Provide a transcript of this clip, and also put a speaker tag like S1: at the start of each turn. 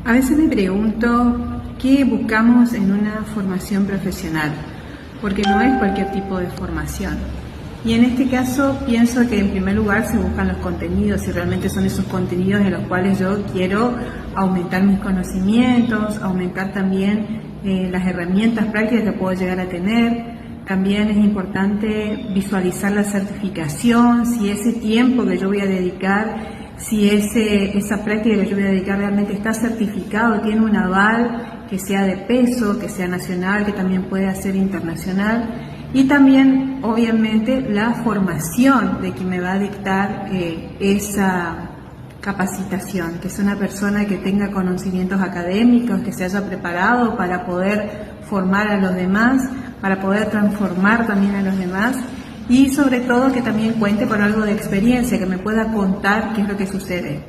S1: A veces me pregunto qué buscamos en una formación profesional, porque no es cualquier tipo de formación. Y en este caso pienso que en primer lugar se buscan los contenidos, y realmente son esos contenidos en los cuales yo quiero aumentar mis conocimientos, aumentar también las herramientas prácticas que puedo llegar a tener. También es importante visualizar la certificación, si ese tiempo que yo voy a dedicar, si esa práctica que yo voy a dedicar realmente está certificado, tiene un aval que sea de peso, que sea nacional, que también pueda ser internacional. Y también, obviamente, la formación de quien me va a dictar esa capacitación, que es una persona que tenga conocimientos académicos, que se haya preparado para poder formar a los demás, para poder transformar también a los demás, y sobre todo que también cuente con algo de experiencia, que me pueda contar qué es lo que sucede.